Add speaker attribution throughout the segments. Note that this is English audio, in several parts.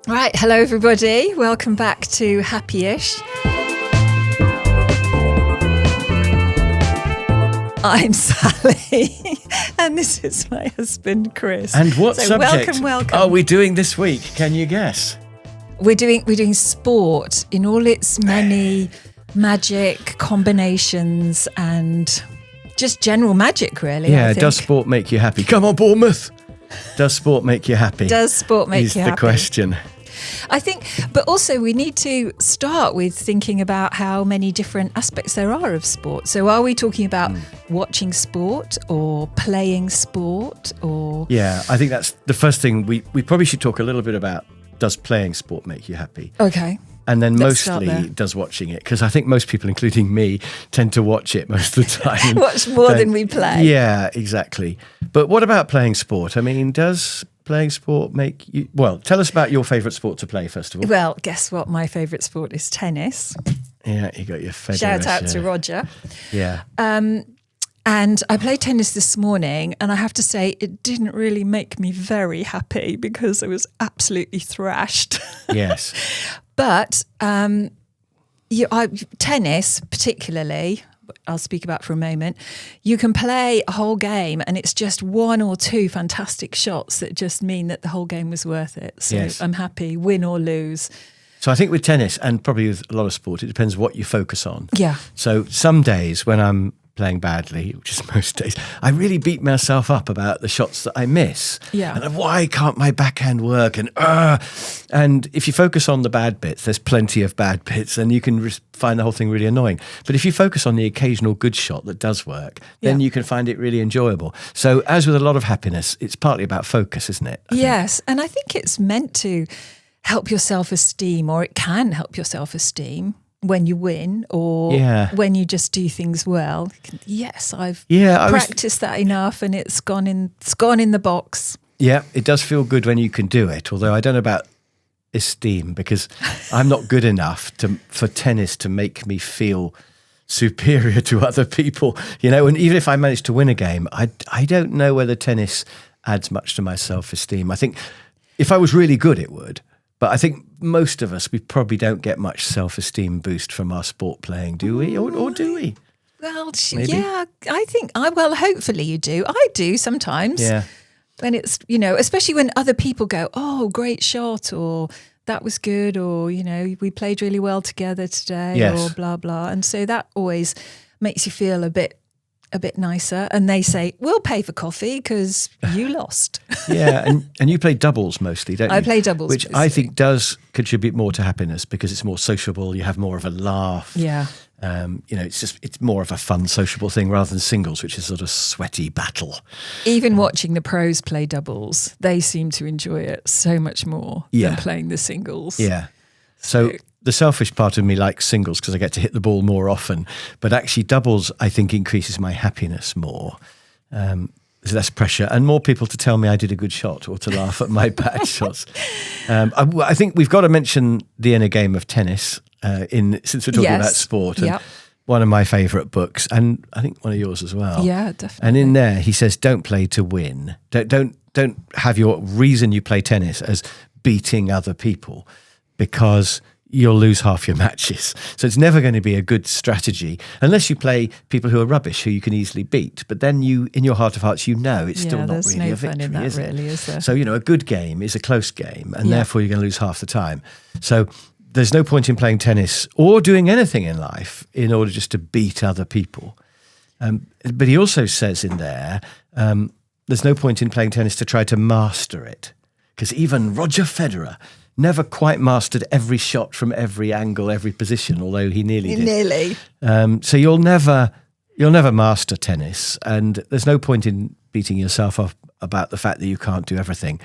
Speaker 1: Right, hello everybody. Welcome back to Happyish. I'm Sally, and this is my husband Chris.
Speaker 2: And what subject
Speaker 1: welcome.
Speaker 2: are we doing this week? Can you guess?
Speaker 1: We're doing sport in all its many magic combinations and just general magic, really.
Speaker 2: Yeah,
Speaker 1: I think.
Speaker 2: does sport make you happy? Come on, Bournemouth. Does sport make you happy?
Speaker 1: Does sport make you happy?
Speaker 2: Is the question.
Speaker 1: I think, but also we need to start with thinking about how many different aspects there are of sport. So are we talking about watching sport or playing sport or...
Speaker 2: Yeah, I think that's the first thing. We probably should talk a little bit about, does playing sport make you happy?
Speaker 1: Okay.
Speaker 2: And then
Speaker 1: Let's
Speaker 2: mostly does watching it, because I think most people, including me, tend to watch it most of the time.
Speaker 1: Watch more than we play.
Speaker 2: Yeah, exactly. But what about playing sport? I mean, does playing sport make you... Well, tell us about your favourite sport to play, first of all.
Speaker 1: Well, guess what? My favourite sport is tennis.
Speaker 2: Yeah, you got your Federer.
Speaker 1: Shout out to Roger.
Speaker 2: Yeah.
Speaker 1: And I played tennis this morning, and I have to say it didn't really make me very happy because I was absolutely thrashed.
Speaker 2: Yes.
Speaker 1: But tennis, particularly, I'll speak about for a moment, you can play a whole game and it's just one or two fantastic shots that just mean that the whole game was worth it. So
Speaker 2: Yes.
Speaker 1: I'm happy, win or lose.
Speaker 2: So I think with tennis, and probably with a lot of sport, it depends what you focus on.
Speaker 1: Yeah.
Speaker 2: So some days when I'm playing badly, which is most days, I really beat myself up about the shots that I miss.
Speaker 1: Yeah.
Speaker 2: And why can't my backhand work? And if you focus on the bad bits, there's plenty of bad bits, and you can find the whole thing really annoying. But if you focus on the occasional good shot that does work, then you can find it really enjoyable. So as with a lot of happiness, it's partly about focus, isn't it?
Speaker 1: Yes. And I think it's meant to help your self-esteem, or it can help your self-esteem when you win or when you just do things well. Yes, I've practiced that enough and it's gone in the box.
Speaker 2: Yeah, it does feel good when you can do it, although I don't know about esteem, because I'm not good enough for tennis to make me feel superior to other people, and even if I manage to win a game, I don't know whether tennis adds much to my self-esteem. I think if I was really good, it would. But I think most of us, we probably don't get much self-esteem boost from our sport playing, do we? Or do we?
Speaker 1: Well,
Speaker 2: Maybe?
Speaker 1: yeah, I think, hopefully you do. I do sometimes.
Speaker 2: Yeah.
Speaker 1: When it's, especially when other people go, oh, great shot, or that was good, or, we played really well together today, or blah, blah. And so that always makes you feel a bit nicer, and they say, we'll pay for coffee because you lost. Yeah,
Speaker 2: and you play doubles mostly, don't you?
Speaker 1: I play doubles.
Speaker 2: Which I think does contribute more to happiness because it's more sociable, you have more of a laugh.
Speaker 1: Yeah.
Speaker 2: It's more of a fun, sociable thing rather than singles, which is sort of sweaty battle.
Speaker 1: Even watching the pros play doubles, they seem to enjoy it so much more than playing the singles.
Speaker 2: Yeah. So the selfish part of me likes singles because I get to hit the ball more often, but actually doubles, I think, increases my happiness more. There's less pressure and more people to tell me I did a good shot or to laugh at my bad shots. I think we've got to mention the inner game of tennis since we're talking about sport. And one of my favourite books, and I think one of yours as well.
Speaker 1: Yeah, definitely.
Speaker 2: And in there he says, don't play to win. Don't have your reason you play tennis as beating other people, because you'll lose half your matches. So it's never going to be a good strategy unless you play people who are rubbish, who you can easily beat. But then in your heart of hearts, it's still not really a victory, is it?
Speaker 1: Is there?
Speaker 2: So, a good game is a close game, and therefore you're going to lose half the time. So there's no point in playing tennis or doing anything in life in order just to beat other people. But he also says in there, there's no point in playing tennis to try to master it, because even Roger Federer never quite mastered every shot from every angle, every position, although he nearly did.
Speaker 1: Nearly.
Speaker 2: So you'll never master tennis, and there's no point in beating yourself up about the fact that you can't do everything.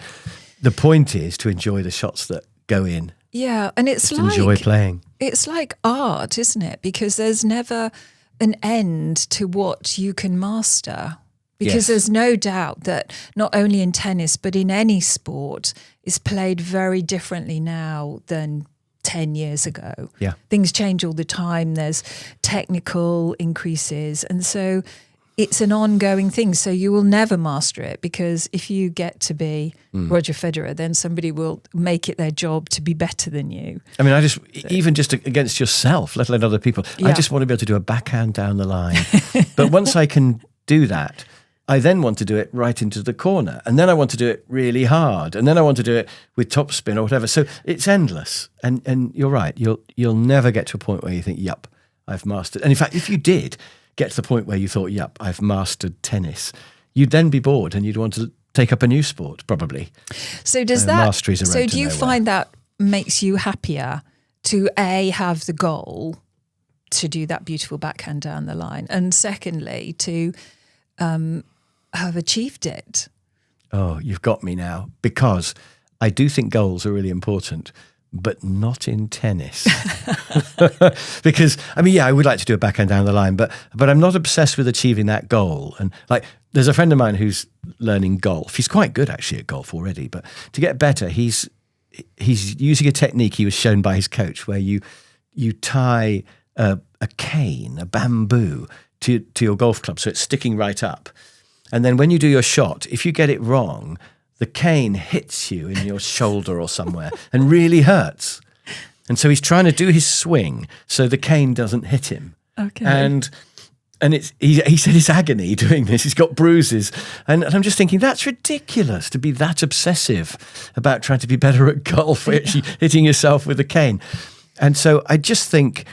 Speaker 2: The point is to enjoy the shots that go in.
Speaker 1: Yeah, and it's
Speaker 2: Just enjoy playing.
Speaker 1: It's like art, isn't it? Because there's never an end to what you can master. Because there's no doubt that not only in tennis, but in any sport, is played very differently now than 10 years ago.
Speaker 2: Yeah.
Speaker 1: Things change all the time. There's technical increases. And so it's an ongoing thing. So you will never master it, because if you get to be Roger Federer, then somebody will make it their job to be better than you.
Speaker 2: I mean, even just against yourself, let alone other people, I just want to be able to do a backhand down the line. But once I can do that, I then want to do it right into the corner. And then I want to do it really hard. And then I want to do it with topspin or whatever. So it's endless. And you're right. You'll never get to a point where you think, yup, I've mastered. And in fact, if you did get to the point where you thought, yup, I've mastered tennis, you'd then be bored and you'd want to take up a new sport, probably.
Speaker 1: So does
Speaker 2: mastery's a road
Speaker 1: so
Speaker 2: to
Speaker 1: do you
Speaker 2: nowhere.
Speaker 1: find that makes you happier to have the goal to do that beautiful backhand down the line, and secondly to have achieved it?
Speaker 2: Oh, you've got me now, because I do think goals are really important, but not in tennis. Because, I mean, yeah, I would like to do a backhand down the line, but I'm not obsessed with achieving that goal. And like, there's a friend of mine who's learning golf. He's quite good actually at golf already, but to get better, he's using a technique he was shown by his coach, where you tie a cane, a bamboo, to your golf club, so it's sticking right up. And then when you do your shot, if you get it wrong, the cane hits you in your shoulder or somewhere and really hurts. And so he's trying to do his swing so the cane doesn't hit him.
Speaker 1: Okay.
Speaker 2: And he said it's agony doing this. He's got bruises. And I'm just thinking, that's ridiculous to be that obsessive about trying to be better at golf, actually hitting yourself with a cane. And so I just think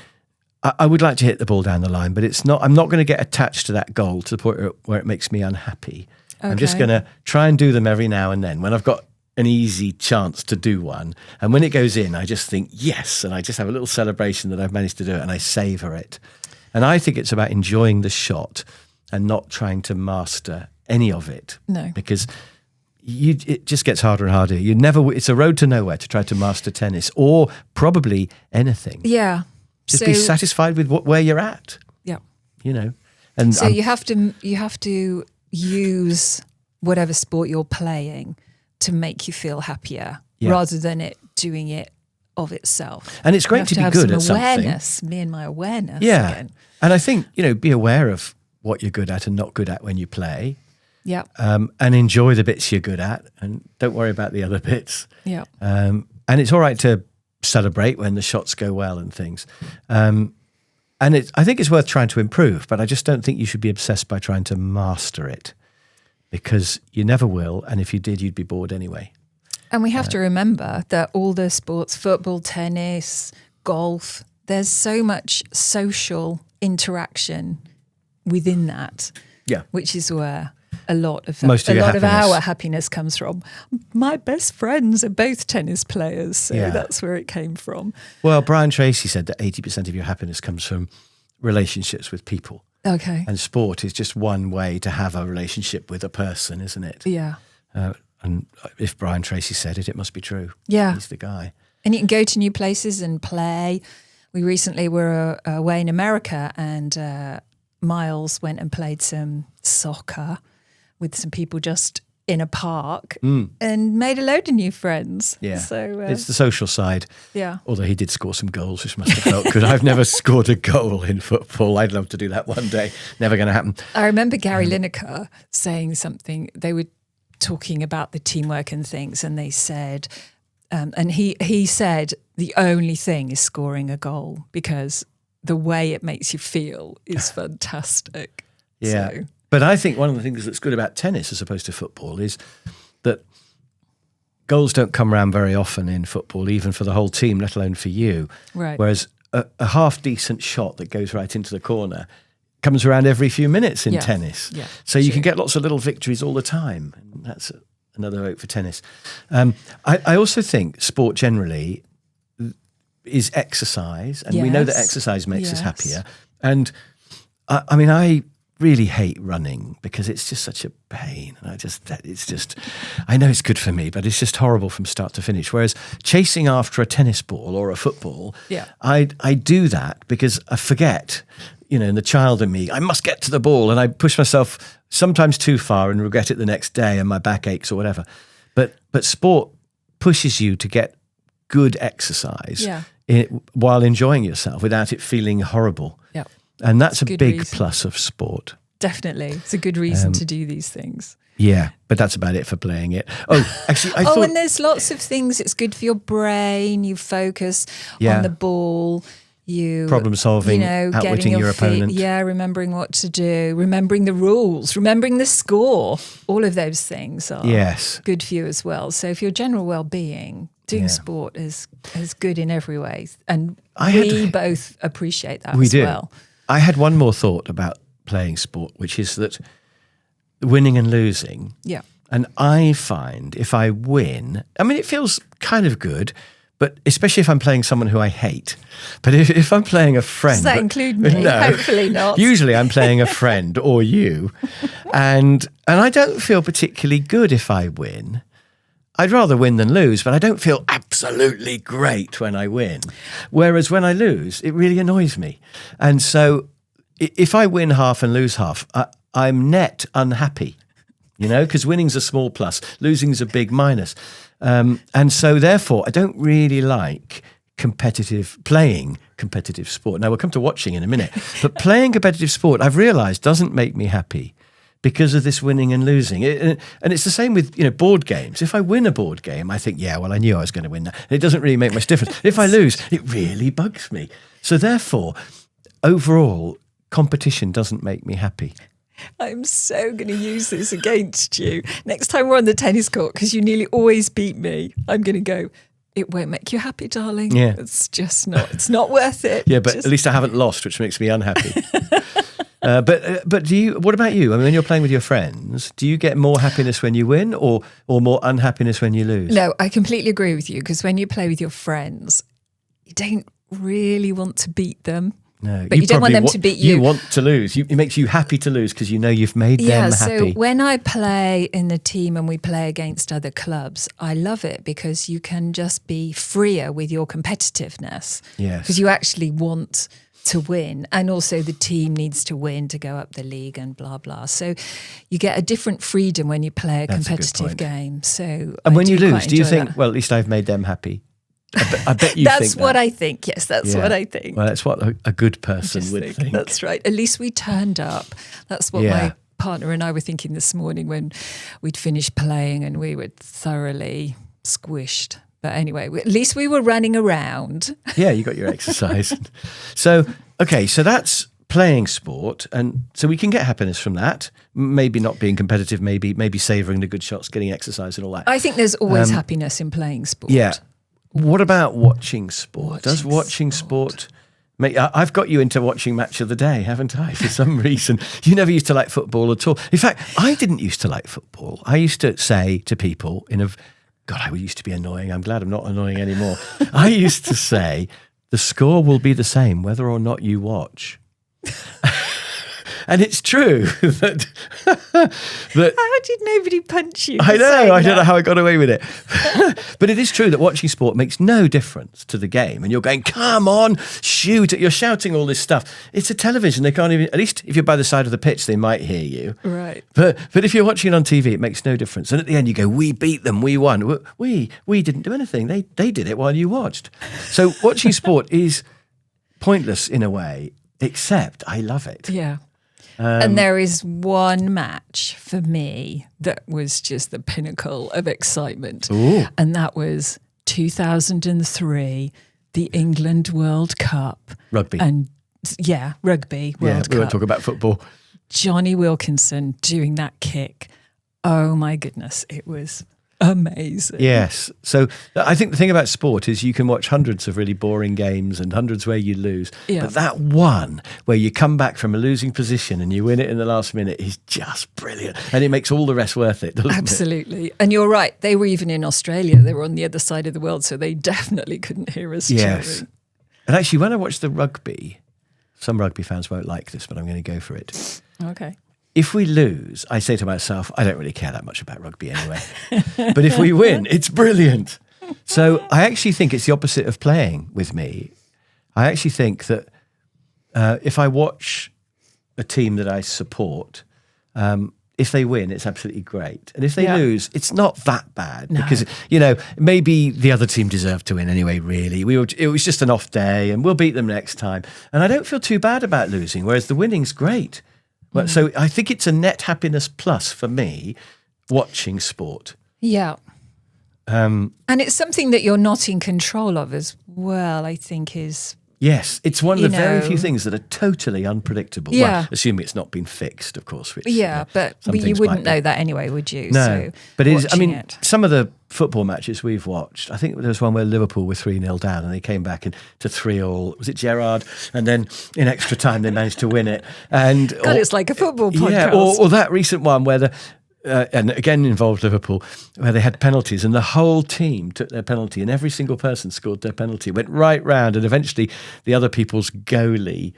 Speaker 2: I would like to hit the ball down the line, but I'm not going to get attached to that goal to the point where it makes me unhappy. Okay. I'm just going to try and do them every now and then when I've got an easy chance to do one. And when it goes in, I just think, yes. And I just have a little celebration that I've managed to do it, and I savor it. And I think it's about enjoying the shot and not trying to master any of it.
Speaker 1: No.
Speaker 2: Because it just gets harder and harder. It's a road to nowhere to try to master tennis, or probably anything.
Speaker 1: Yeah.
Speaker 2: Just be satisfied with where you're at.
Speaker 1: Yeah.
Speaker 2: And
Speaker 1: so you have to use whatever sport you're playing to make you feel happier, rather than it doing it of itself.
Speaker 2: And it's great to be good at something.
Speaker 1: Awareness, me and my awareness.
Speaker 2: Yeah.
Speaker 1: Again.
Speaker 2: And I think, be aware of what you're good at and not good at when you play.
Speaker 1: Yeah.
Speaker 2: And enjoy the bits you're good at, and don't worry about the other bits.
Speaker 1: Yeah.
Speaker 2: And it's all right to celebrate when the shots go well and things. And I think it's worth trying to improve, but I just don't think you should be obsessed by trying to master it, because you never will. And if you did, you'd be bored anyway.
Speaker 1: And we have to remember that all the sports, football, tennis, golf, there's so much social interaction within that.
Speaker 2: Yeah.
Speaker 1: Which is where a lot of our happiness comes from. My best friends are both tennis players, so that's where it came from.
Speaker 2: Well, Brian Tracy said that 80% of your happiness comes from relationships with people.
Speaker 1: Okay.
Speaker 2: And sport is just one way to have a relationship with a person, isn't it?
Speaker 1: Yeah.
Speaker 2: And if Brian Tracy said it, it must be true.
Speaker 1: Yeah.
Speaker 2: He's the guy.
Speaker 1: And you can go to new places and play. We recently were away in America, and Miles went and played some soccer with some people just in a park and made a load of new friends.
Speaker 2: Yeah,
Speaker 1: so
Speaker 2: it's the social side.
Speaker 1: Yeah.
Speaker 2: Although he did score some goals, which must have felt good. I've never scored a goal in football. I'd love to do that one day. Never going to happen.
Speaker 1: I remember Gary Lineker saying something. They were talking about the teamwork and things, and they said, and he said, the only thing is scoring a goal, because the way it makes you feel is fantastic.
Speaker 2: Yeah.
Speaker 1: So.
Speaker 2: But I think one of the things that's good about tennis as opposed to football is that goals don't come around very often in football, even for the whole team, let alone for you.
Speaker 1: Right.
Speaker 2: Whereas a half-decent shot that goes right into the corner comes around every few minutes in tennis.
Speaker 1: Yeah,
Speaker 2: so you can get lots of little victories all the time. And that's another vote for tennis. I also think sport generally is exercise, and we know that exercise makes us happier. And I really hate running because it's just such a pain. And I know it's good for me, but it's just horrible from start to finish. Whereas chasing after a tennis ball or a football, I do that because I forget, in the child in me, I must get to the ball, and I push myself sometimes too far and regret it the next day and my back aches or whatever. But sport pushes you to get good exercise while enjoying yourself without it feeling horrible.
Speaker 1: Yeah.
Speaker 2: And that's a big plus of sport.
Speaker 1: definitely. It's a good reason to do these things.
Speaker 2: Yeah, but that's about it for playing it. Oh, actually, I thought...
Speaker 1: and there's lots of things. It's good for your brain. You focus on the ball. You
Speaker 2: problem solving, outwitting your opponent.
Speaker 1: Remembering what to do, remembering the rules, remembering the score. All of those things are good for you as well. So for your general well-being, doing sport is good in every way. And we both appreciate that as well.
Speaker 2: I had one more thought about playing sport, which is that winning and losing.
Speaker 1: Yeah.
Speaker 2: And I find if I win, I mean, it feels kind of good, but especially if I'm playing someone who I hate. But if I'm playing a friend...
Speaker 1: Does that include me?
Speaker 2: No.
Speaker 1: Hopefully not.
Speaker 2: Usually I'm playing a friend or you. And I don't feel particularly good if I win. I'd rather win than lose, but I don't feel absolutely great when I win. Whereas when I lose, it really annoys me. And so if I win half and lose half, I'm net unhappy, because winning's a small plus, losing's a big minus. And so therefore, I don't really like playing competitive sport. Now we'll come to watching in a minute, but playing competitive sport, I've realized doesn't make me happy because of this winning and losing. And it's the same with, board games. If I win a board game, I think, I knew I was going to win that. And it doesn't really make much difference. If I lose, it really bugs me. So therefore, overall, competition doesn't make me happy.
Speaker 1: I'm so going to use this against you. Next time we're on the tennis court, because you nearly always beat me, I'm going to go, it won't make you happy, darling.
Speaker 2: Yeah.
Speaker 1: It's not worth it.
Speaker 2: Yeah, but at least I haven't lost, which makes me unhappy. But what about you? I mean, when you're playing with your friends, do you get more happiness when you win or more unhappiness when you lose?
Speaker 1: No, I completely agree with you, because when you play with your friends, you don't really want to beat them.
Speaker 2: No,
Speaker 1: but you don't want them to beat you.
Speaker 2: You want to lose. It makes you happy to lose because you've made them happy.
Speaker 1: So when I play in the team and we play against other clubs, I love it because you can just be freer with your competitiveness.
Speaker 2: Yes.
Speaker 1: Because you actually want to win, and also the team needs to win to go up the league and blah, blah. So you get a different freedom when you play a competitive game. And
Speaker 2: when you lose, do you think, well, at least I've made them happy? I bet you think
Speaker 1: that's what I think. Yes, that's what I think.
Speaker 2: Well, that's what a good person would think.
Speaker 1: That's right. At least we turned up. That's what my partner and I were thinking this morning when we'd finished playing and we were thoroughly squished. But anyway, at least we were running around.
Speaker 2: Yeah, you got your exercise. So that's playing sport, and so we can get happiness from that. Maybe not being competitive, maybe savouring the good shots, getting exercise and all that.
Speaker 1: I think there's always happiness in playing sport.
Speaker 2: Yeah. What about watching sport? Does watching sport make... I've got you into watching Match of the Day, haven't I, for some reason? You never used to like football at all. In fact, I didn't used to like football. I used to say to people God, I used to be annoying. I'm glad I'm not annoying anymore. I used to say, the score will be the same whether or not you watch. And it's true that
Speaker 1: how did nobody punch you?
Speaker 2: I know. I don't know how I got away with it. But it is true that watching sport makes no difference to the game. And you're going, come on, shoot. You're shouting all this stuff. It's a television. They can't even, at least if you're by the side of the pitch, they might hear you.
Speaker 1: Right.
Speaker 2: But if you're watching it on TV, it makes no difference. And at the end you go, we beat them, we won. We didn't do anything. They did it while you watched. So watching sport is pointless in a way, except I love it.
Speaker 1: Yeah. And there is one match for me that was just the pinnacle of excitement.
Speaker 2: Ooh.
Speaker 1: And that was 2003, the England World Cup.
Speaker 2: Rugby.
Speaker 1: And rugby World Cup.
Speaker 2: We won't talk about football.
Speaker 1: Johnny Wilkinson doing that kick. Oh my goodness, it was amazing.
Speaker 2: Yes. So I think the thing about sport is you can watch hundreds of really boring games and hundreds where you lose. Yeah. But that one where you come back from a losing position and you win it in the last minute is just brilliant. And it makes all the rest worth it, doesn't it?
Speaker 1: Absolutely. And you're right. They were even in Australia. They were on the other side of the world, so they definitely couldn't hear us cheering.
Speaker 2: And actually, when I watched the rugby, some rugby fans won't like this, but I'm going to go for it.
Speaker 1: Okay.
Speaker 2: If we lose, I say to myself, I don't really care that much about rugby anyway. But if we win, it's brilliant. So I actually think it's the opposite of playing with me. I actually think that if I watch a team that I support, if they win, it's absolutely great. And if they lose, it's not that bad because, maybe the other team deserved to win anyway, really. It was just an off day and we'll beat them next time. And I don't feel too bad about losing, whereas the winning's great. Well, so I think it's a net happiness plus for me, watching sport.
Speaker 1: Yeah. And it's something that you're not in control of as well, I think is...
Speaker 2: Yes, it's one of the very few things that are totally unpredictable.
Speaker 1: Yeah.
Speaker 2: Well, assuming it's not been fixed, of course. Which,
Speaker 1: but you wouldn't know that anyway, would you?
Speaker 2: No,
Speaker 1: so
Speaker 2: but some of the football matches we've watched, I think there was one where Liverpool were 3-0 down and they came back to 3-3. Was it Gerrard? And then in extra time they managed to win it. And
Speaker 1: it's like a football podcast.
Speaker 2: Yeah, or that recent one where and again involved Liverpool, where they had penalties and the whole team took their penalty and every single person scored their penalty, went right round, and eventually the other people's goalie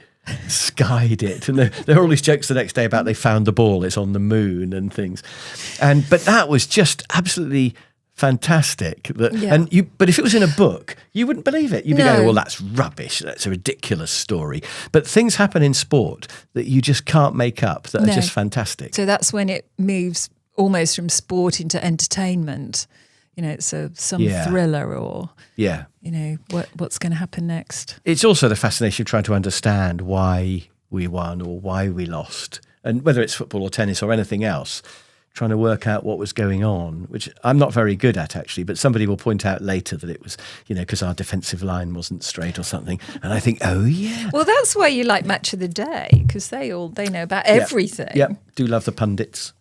Speaker 2: skied it. And there were all these jokes the next day about they found the ball, it's on the moon and things. But that was just absolutely fantastic. But if it was in a book, you wouldn't believe it. You'd be going, well, that's rubbish. That's a ridiculous story. But things happen in sport that you just can't make up that are just fantastic.
Speaker 1: So that's when it moves almost from sport into entertainment. It's some thriller or, what's going to happen next.
Speaker 2: It's also the fascination of trying to understand why we won or why we lost. And whether it's football or tennis or anything else, trying to work out what was going on, which I'm not very good at actually, but somebody will point out later that it was, because our defensive line wasn't straight or something. And I think, oh yeah.
Speaker 1: Well, that's why you like Match of the Day, because they know about everything.
Speaker 2: Yeah, do love the pundits.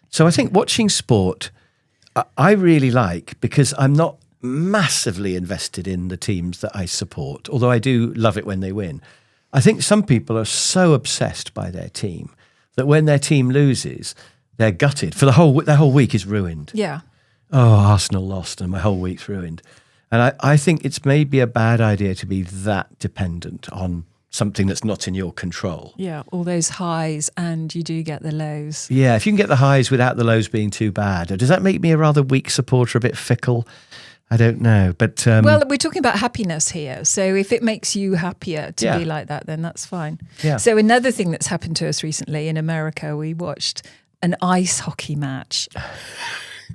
Speaker 2: So I think watching sport, I really like, because I'm not massively invested in the teams that I support, although I do love it when they win. I think some people are so obsessed by their team that when their team loses, they're gutted. For their whole week is ruined.
Speaker 1: Yeah.
Speaker 2: Oh, Arsenal lost and my whole week's ruined. And I think it's maybe a bad idea to be that dependent on something that's not in your control.
Speaker 1: Yeah, all those highs and you do get the lows.
Speaker 2: Yeah, if you can get the highs without the lows being too bad. Does that make me a rather weak supporter, a bit fickle? I don't know. But
Speaker 1: well, we're talking about happiness here. So if it makes you happier to be like that, then that's fine. Yeah. So another thing that's happened to us recently in America, we watched an ice hockey match.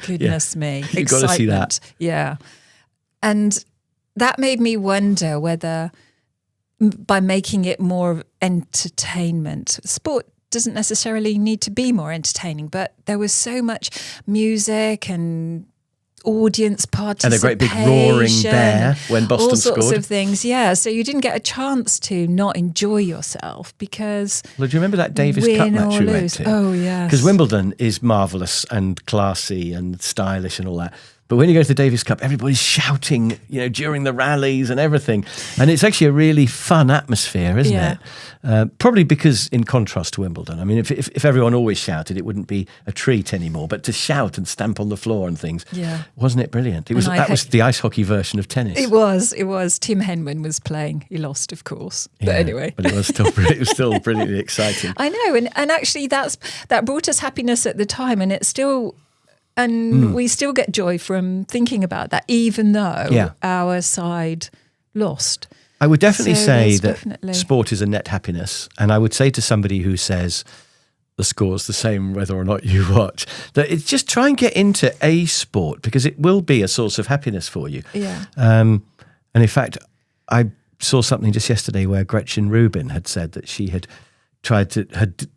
Speaker 1: Goodness me.
Speaker 2: You've got to see that.
Speaker 1: Yeah. And that made me wonder whether by making it more entertainment, sport doesn't necessarily need to be more entertaining, but there was so much music and audience participation.
Speaker 2: And a great big roaring bear when Boston scored.
Speaker 1: All sorts of things, yeah. So you didn't get a chance to not enjoy yourself because...
Speaker 2: Well, do you remember that Davis Cup match we went to?
Speaker 1: Oh, yes.
Speaker 2: Because Wimbledon is marvellous and classy and stylish and all that. But when you go to the Davis Cup, everybody's shouting, during the rallies and everything. And it's actually a really fun atmosphere, isn't it? Probably because in contrast to Wimbledon. I mean, if everyone always shouted, it wouldn't be a treat anymore. But to shout and stamp on the floor and things, wasn't it brilliant? That was the ice hockky version of tennis.
Speaker 1: It was. Tim Henman was playing. He lost, of course. But anyway.
Speaker 2: But it was still brilliantly exciting.
Speaker 1: I know. And actually that brought us happiness at the time. And it's still... And we still get joy from thinking about that, even though our side lost.
Speaker 2: I would definitely say that sport is a net happiness. And I would say to somebody who says the score's the same whether or not you watch, that it's just try and get into a sport because it will be a source of happiness for you.
Speaker 1: Yeah.
Speaker 2: And in fact, I saw something just yesterday where Gretchen Rubin had said that she had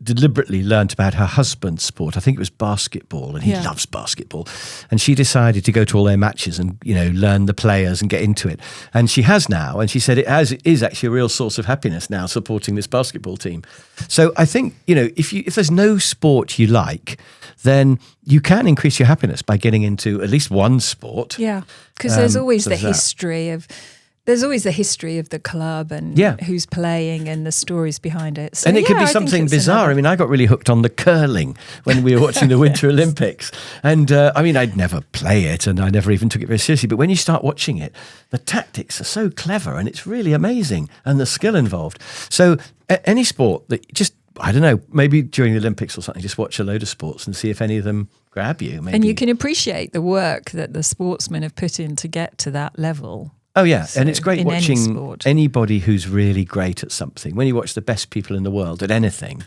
Speaker 2: deliberately learnt about her husband's sport. I think it was basketball, and he loves basketball. And she decided to go to all their matches and, learn the players and get into it. And she has now, and she said it is actually a real source of happiness now supporting this basketball team. So I think, if there's no sport you like, then you can increase your happiness by getting into at least one sport.
Speaker 1: Yeah, because there's always the history of... There's always the history of the club and who's playing and the stories behind it. So,
Speaker 2: and it could be something bizarre. I mean, I got really hooked on the curling when we were watching the Winter Olympics. And I'd never play it and I never even took it very seriously. But when you start watching it, the tactics are so clever and it's really amazing and the skill involved. So any sport that just, I don't know, maybe during the Olympics or something, just watch a load of sports and see if any of them grab you. Maybe.
Speaker 1: And you can appreciate the work that the sportsmen have put in to get to that level.
Speaker 2: Oh, yeah. So and it's great watching anybody who's really great at something. When you watch the best people in the world at anything,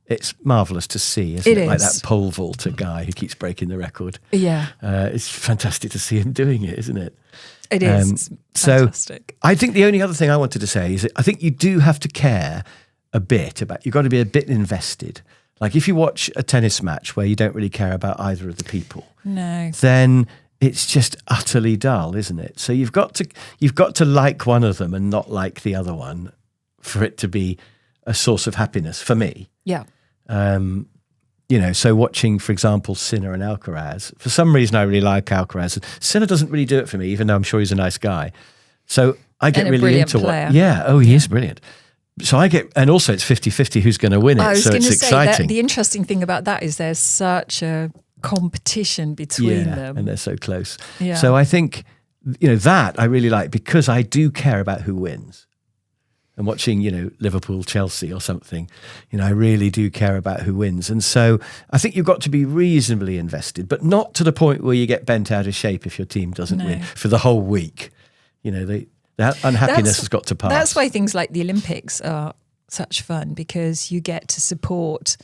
Speaker 2: it's marvellous to see, isn't it? Like that pole vaulter guy who keeps breaking the record.
Speaker 1: Yeah.
Speaker 2: It's fantastic to see him doing it, isn't it?
Speaker 1: It is. It's fantastic.
Speaker 2: So I think the only other thing I wanted to say is that I think you do have to care a bit about, you've got to be a bit invested Like if you watch a tennis match where you don't really care about either of the people,
Speaker 1: no,
Speaker 2: then it's just utterly dull, isn't it? So you've got to like one of them and not like the other one for it to be a source of happiness for me.
Speaker 1: Yeah.
Speaker 2: So watching, for example, Sinner and Alcaraz, for some reason I really like Alcaraz. Sinner doesn't really do it for me, even though I'm sure he's a nice guy. So I get really into
Speaker 1: player.
Speaker 2: He is brilliant. So and also it's 50-50 who's going to win it. So it's exciting.
Speaker 1: The interesting thing about that is there's such a competition between them.
Speaker 2: And they're so close.
Speaker 1: Yeah.
Speaker 2: So I think, that I really like because I do care about who wins. And watching, Liverpool, Chelsea or something, I really do care about who wins. And so I think you've got to be reasonably invested, but not to the point where you get bent out of shape if your team doesn't win for the whole week. The unhappiness has got to pass.
Speaker 1: That's why things like the Olympics are such fun, because you get to support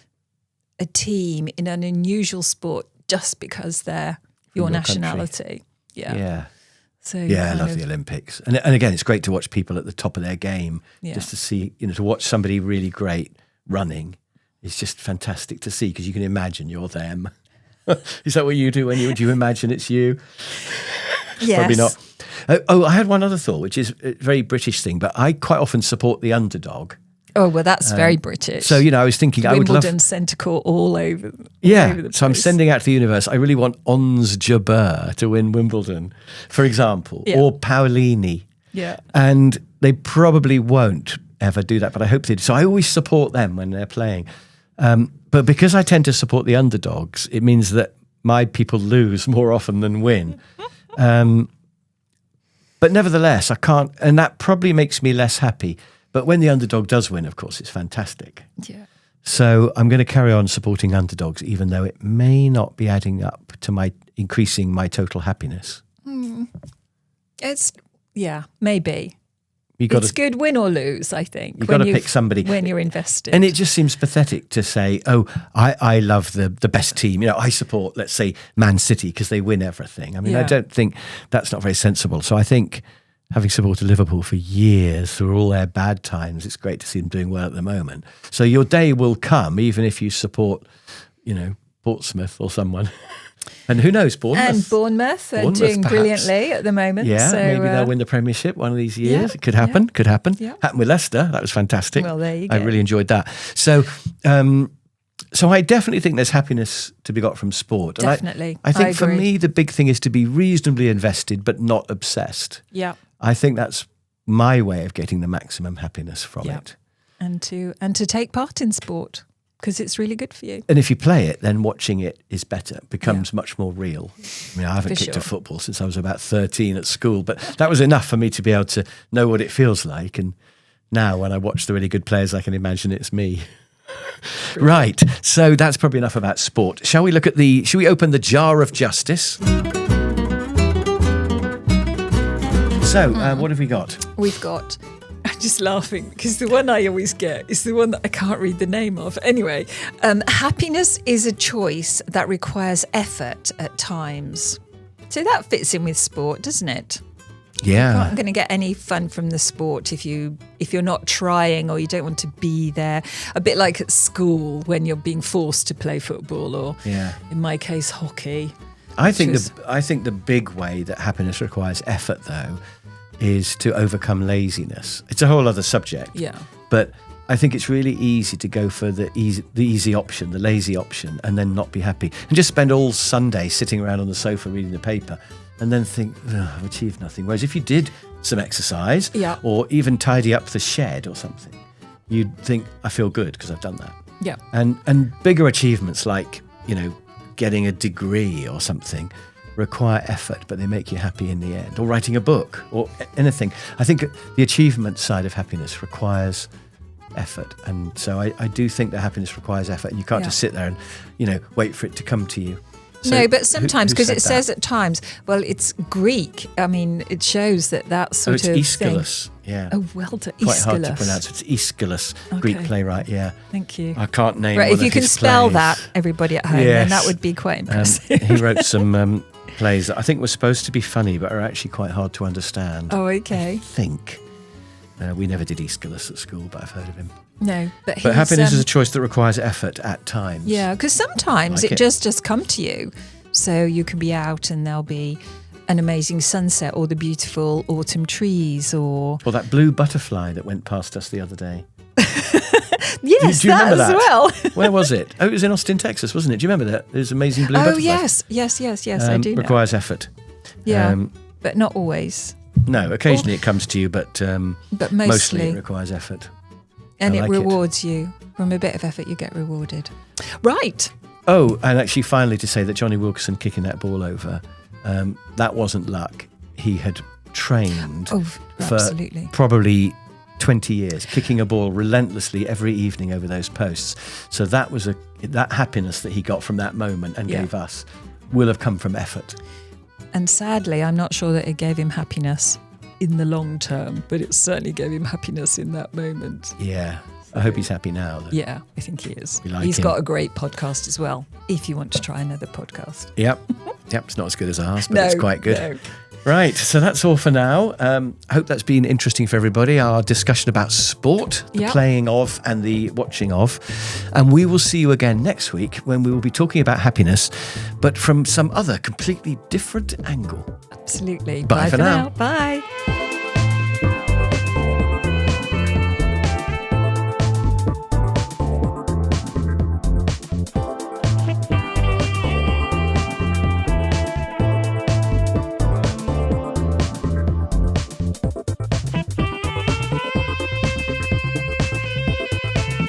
Speaker 1: a team in an unusual sport just because they're your nationality.
Speaker 2: Country.
Speaker 1: Yeah. So
Speaker 2: I love the Olympics. And again, it's great to watch people at the top of their game, just to see, to watch somebody really great running. It's just fantastic to see because you can imagine you're them. Is that what you do do you imagine it's you?
Speaker 1: Yes.
Speaker 2: Probably not. Oh, I had one other thought, which is a very British thing, but I quite often support the underdog.
Speaker 1: Oh, well, that's very British.
Speaker 2: So, I was thinking I would love...
Speaker 1: Wimbledon, centre court, all over the
Speaker 2: so I'm sending out to the universe, I really want Ons Jabeur to win Wimbledon, for example, or Paolini.
Speaker 1: Yeah.
Speaker 2: And they probably won't ever do that, but I hope they do. So I always support them when they're playing. But because I tend to support the underdogs, it means that my people lose more often than win. But nevertheless, I can't... And that probably makes me less happy. But when the underdog does win, of course, it's fantastic.
Speaker 1: Yeah.
Speaker 2: So I'm going to carry on supporting underdogs, even though it may not be adding up to increasing my total happiness.
Speaker 1: It's, maybe.
Speaker 2: It's
Speaker 1: good win or lose, I think.
Speaker 2: You've got to pick somebody.
Speaker 1: When you're invested.
Speaker 2: And it just seems pathetic to say, I love the best team. I support, let's say, Man City because they win everything. I mean, I don't think that's not very sensible. So I think... having supported Liverpool for years through all their bad times, it's great to see them doing well at the moment. So your day will come, even if you support, Portsmouth or someone. And who knows,
Speaker 1: Bournemouth are doing brilliantly at the moment.
Speaker 2: Yeah, so, maybe they'll win the Premiership one of these years. It could happen, could happen. Yeah. Happened with Leicester. That was fantastic.
Speaker 1: Well, there you go.
Speaker 2: I really enjoyed that. So I definitely think there's happiness to be got from sport.
Speaker 1: Definitely.
Speaker 2: I think for me, the big thing is to be reasonably invested, but not obsessed.
Speaker 1: Yeah.
Speaker 2: I think that's my way of getting the maximum happiness from it.
Speaker 1: And to take part in sport, because it's really good for you.
Speaker 2: And if you play it, then watching it is better. It becomes much more real. I mean, I haven't kicked a football since I was about 13 at school, but that was enough for me to be able to know what it feels like. And now when I watch the really good players, I can imagine it's me. Right. So that's probably enough about sport. Shall we open the jar of justice? So, what have we got?
Speaker 1: We've got, I'm just laughing because the one I always get is the one that I can't read the name of. Anyway, happiness is a choice that requires effort at times. So that fits in with sport, doesn't it?
Speaker 2: Yeah.
Speaker 1: You're not going to get any fun from the sport if you're not trying or you don't want to be there. A bit like at school when you're being forced to play football or, in my case, hockey.
Speaker 2: I think the big way that happiness requires effort, though, is to overcome laziness. It's a whole other subject.
Speaker 1: Yeah.
Speaker 2: But I think it's really easy to go for the easy option, the lazy option, and then not be happy. And just spend all Sunday sitting around on the sofa reading the paper and then think, I've achieved nothing. Whereas if you did some exercise or even tidy up the shed or something, you'd think, I feel good because I've done that.
Speaker 1: Yeah.
Speaker 2: And bigger achievements like, getting a degree or something require effort, but they make you happy in the end. Or writing a book or anything. I think the achievement side of happiness requires effort. And so I do think that happiness requires effort. And you can't just sit there and, wait for it to come to you. So
Speaker 1: no, but sometimes, because it says at times, well, it's Greek. I mean, it shows that sort of
Speaker 2: Aeschylus,
Speaker 1: thing.
Speaker 2: yeah.
Speaker 1: Oh, well done,
Speaker 2: Quite hard to pronounce. It's Aeschylus, Greek playwright, yeah.
Speaker 1: Thank you.
Speaker 2: I can't name
Speaker 1: right,
Speaker 2: one
Speaker 1: if you
Speaker 2: of
Speaker 1: can
Speaker 2: his
Speaker 1: spell
Speaker 2: plays.
Speaker 1: that, everybody at home, then that would be quite impressive.
Speaker 2: He wrote some plays that I think were supposed to be funny, but are actually quite hard to understand.
Speaker 1: Oh, okay.
Speaker 2: I think. We never did Aeschylus at school, but I've heard of him.
Speaker 1: No, but
Speaker 2: happiness is a choice that requires effort at times.
Speaker 1: Yeah, because sometimes it just come to you. So you can be out and there'll be an amazing sunset or the beautiful autumn trees or
Speaker 2: that blue butterfly that went past us the other day.
Speaker 1: Yes,
Speaker 2: do you remember that
Speaker 1: as well.
Speaker 2: Where was it? Oh, it was in Austin, Texas, wasn't it? Do you remember that? There's amazing blue butterfly.
Speaker 1: Oh, yes, I do know.
Speaker 2: Requires effort.
Speaker 1: Yeah, but not always.
Speaker 2: No, occasionally it comes to you, but mostly it requires effort.
Speaker 1: And it rewards you. From a bit of effort, you get rewarded. Right.
Speaker 2: Oh, and actually finally to say that Johnny Wilkerson kicking that ball over, that wasn't luck. He had trained for probably 20 years, kicking a ball relentlessly every evening over those posts. So that was that happiness that he got from that moment and gave us will have come from effort.
Speaker 1: And sadly, I'm not sure that it gave him happiness in the long term, but it certainly gave him happiness in that moment.
Speaker 2: Yeah. I hope he's happy now, though.
Speaker 1: Yeah, I think he is.
Speaker 2: He's
Speaker 1: got a great podcast as well, if you want to try another podcast.
Speaker 2: Yep, it's not as good as ours, but it's quite good. No. Right, so that's all for now. I hope that's been interesting for everybody, our discussion about sport, the playing of and the watching of. And we will see you again next week when we will be talking about happiness, but from some other completely different angle.
Speaker 1: Absolutely.
Speaker 2: Bye for now.
Speaker 1: Bye.